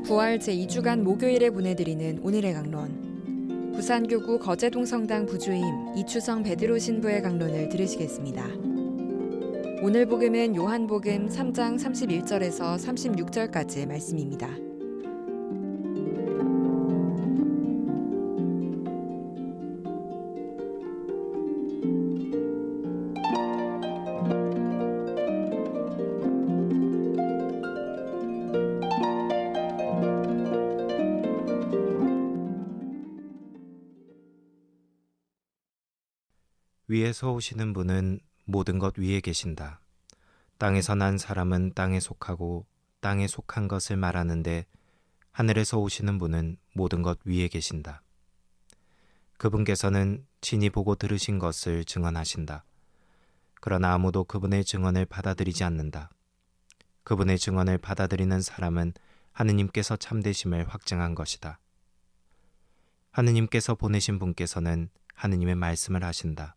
부활 제2주간 목요일에 보내드리는 오늘의 강론. 부산교구 거제동 성당 부주임 이추성 베드로 신부의 강론을 들으시겠습니다. 오늘 복음은 요한복음 3장 31절에서 36절까지의 말씀입니다. 위에서 오시는 분은 모든 것 위에 계신다. 땅에서 난 사람은 땅에 속하고 땅에 속한 것을 말하는데 하늘에서 오시는 분은 모든 것 위에 계신다. 그분께서는 친히 보고 들으신 것을 증언하신다. 그러나 아무도 그분의 증언을 받아들이지 않는다. 그분의 증언을 받아들이는 사람은 하느님께서 참되심을 확증한 것이다. 하느님께서 보내신 분께서는 하느님의 말씀을 하신다.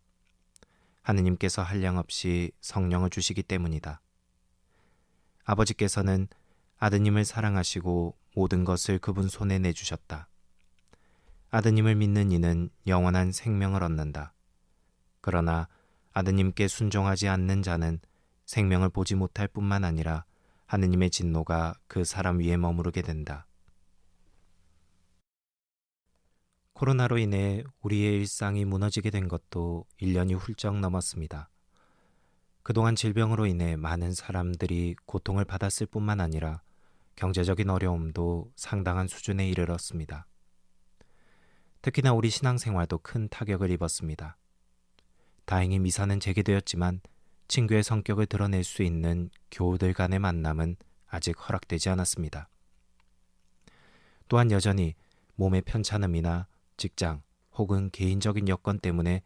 하느님께서 한량없이 성령을 주시기 때문이다. 아버지께서는 아드님을 사랑하시고 모든 것을 그분 손에 내주셨다. 아드님을 믿는 이는 영원한 생명을 얻는다. 그러나 아드님께 순종하지 않는 자는 생명을 보지 못할 뿐만 아니라 하느님의 진노가 그 사람 위에 머무르게 된다. 코로나로 인해 우리의 일상이 무너지게 된 것도 1년이 훌쩍 넘었습니다. 그동안 질병으로 인해 많은 사람들이 고통을 받았을 뿐만 아니라 경제적인 어려움도 상당한 수준에 이르렀습니다. 특히나 우리 신앙생활도 큰 타격을 입었습니다. 다행히 미사는 재개되었지만 친교의 성격을 드러낼 수 있는 교우들 간의 만남은 아직 허락되지 않았습니다. 또한 여전히 몸의 편찮음이나 직장 혹은 개인적인 여건 때문에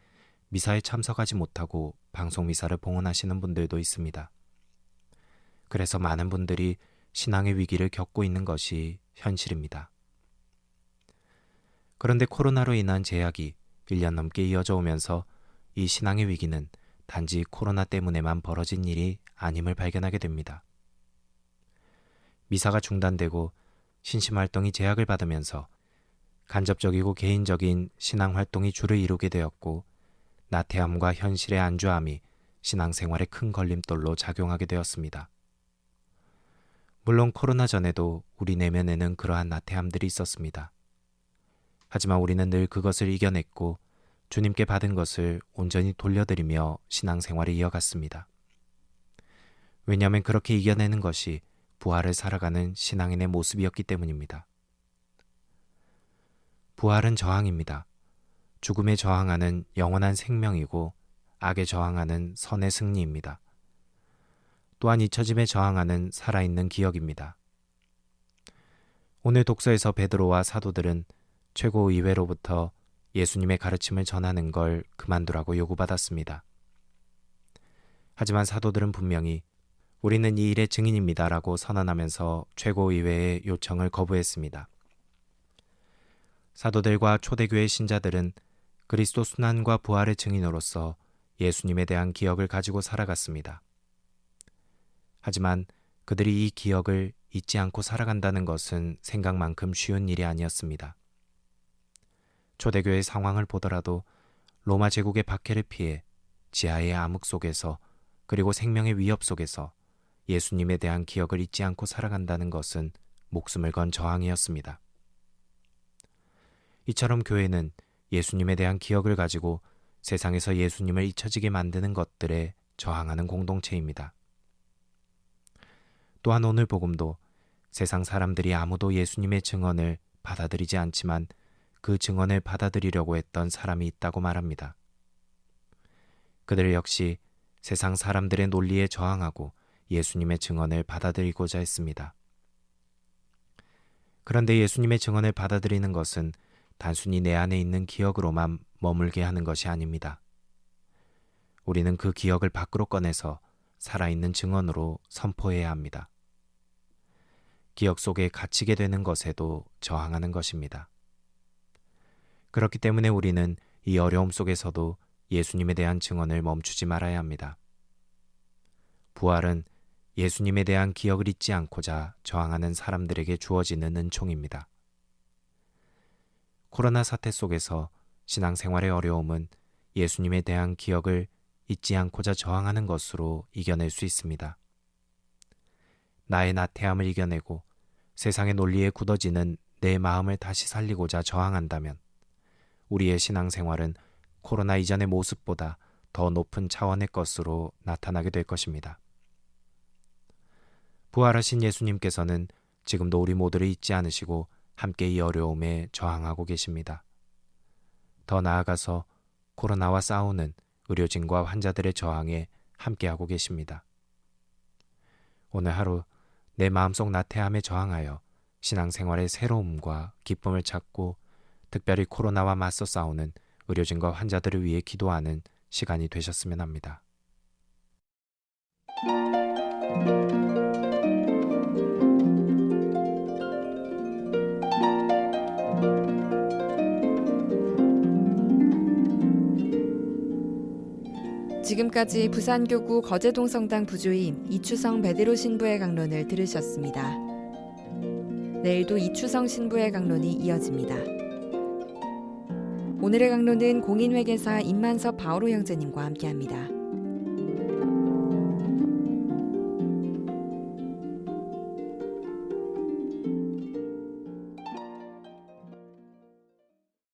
미사에 참석하지 못하고 방송 미사를 봉헌하시는 분들도 있습니다. 그래서 많은 분들이 신앙의 위기를 겪고 있는 것이 현실입니다. 그런데 코로나로 인한 제약이 1년 넘게 이어져 오면서 이 신앙의 위기는 단지 코로나 때문에만 벌어진 일이 아님을 발견하게 됩니다. 미사가 중단되고 신심활동이 제약을 받으면서 간접적이고 개인적인 신앙활동이 주를 이루게 되었고 나태함과 현실의 안주함이 신앙생활에 큰 걸림돌로 작용하게 되었습니다. 물론 코로나 전에도 우리 내면에는 그러한 나태함들이 있었습니다. 하지만 우리는 늘 그것을 이겨냈고 주님께 받은 것을 온전히 돌려드리며 신앙생활을 이어갔습니다. 왜냐하면 그렇게 이겨내는 것이 부활을 살아가는 신앙인의 모습이었기 때문입니다. 부활은 저항입니다. 죽음에 저항하는 영원한 생명이고 악에 저항하는 선의 승리입니다. 또한 잊혀짐에 저항하는 살아있는 기억입니다. 오늘 독서에서 베드로와 사도들은 최고의회로부터 예수님의 가르침을 전하는 걸 그만두라고 요구받았습니다. 하지만 사도들은 분명히 우리는 이 일의 증인입니다라고 선언하면서 최고의회의 요청을 거부했습니다. 사도들과 초대교회 신자들은 그리스도 순환과 부활의 증인으로서 예수님에 대한 기억을 가지고 살아갔습니다. 하지만 그들이 이 기억을 잊지 않고 살아간다는 것은 생각만큼 쉬운 일이 아니었습니다. 초대교회의 상황을 보더라도 로마 제국의 박해를 피해 지하의 암흑 속에서 그리고 생명의 위협 속에서 예수님에 대한 기억을 잊지 않고 살아간다는 것은 목숨을 건 저항이었습니다. 이처럼 교회는 예수님에 대한 기억을 가지고 세상에서 예수님을 잊혀지게 만드는 것들에 저항하는 공동체입니다. 또한 오늘 복음도 세상 사람들이 아무도 예수님의 증언을 받아들이지 않지만 그 증언을 받아들이려고 했던 사람이 있다고 말합니다. 그들 역시 세상 사람들의 논리에 저항하고 예수님의 증언을 받아들이고자 했습니다. 그런데 예수님의 증언을 받아들이는 것은 단순히 내 안에 있는 기억으로만 머물게 하는 것이 아닙니다. 우리는 그 기억을 밖으로 꺼내서 살아있는 증언으로 선포해야 합니다. 기억 속에 갇히게 되는 것에도 저항하는 것입니다. 그렇기 때문에 우리는 이 어려움 속에서도 예수님에 대한 증언을 멈추지 말아야 합니다. 부활은 예수님에 대한 기억을 잊지 않고자 저항하는 사람들에게 주어지는 은총입니다. 코로나 사태 속에서 신앙생활의 어려움은 예수님에 대한 기억을 잊지 않고자 저항하는 것으로 이겨낼 수 있습니다. 나의 나태함을 이겨내고 세상의 논리에 굳어지는 내 마음을 다시 살리고자 저항한다면 우리의 신앙생활은 코로나 이전의 모습보다 더 높은 차원의 것으로 나타나게 될 것입니다. 부활하신 예수님께서는 지금도 우리 모두를 잊지 않으시고 함께 이 어려움에 저항하고 계십니다. 더 나아가서 코로나와 싸우는 의료진과 환자들의 저항에 함께하고 계십니다. 오늘 하루 내 마음속 나태함에 저항하여 신앙생활의 새로움과 기쁨을 찾고 특별히 코로나와 맞서 싸우는 의료진과 환자들을 위해 기도하는 시간이 되셨으면 합니다. 지금까지 부산교구 거제동 성당 부조임 이추성 베드로 신부의 강론을 들으셨습니다. 내일도 이추성 신부의 강론이 이어집니다. 오늘의 강론은 공인회계사 임만섭 바오로 형제님과 함께합니다.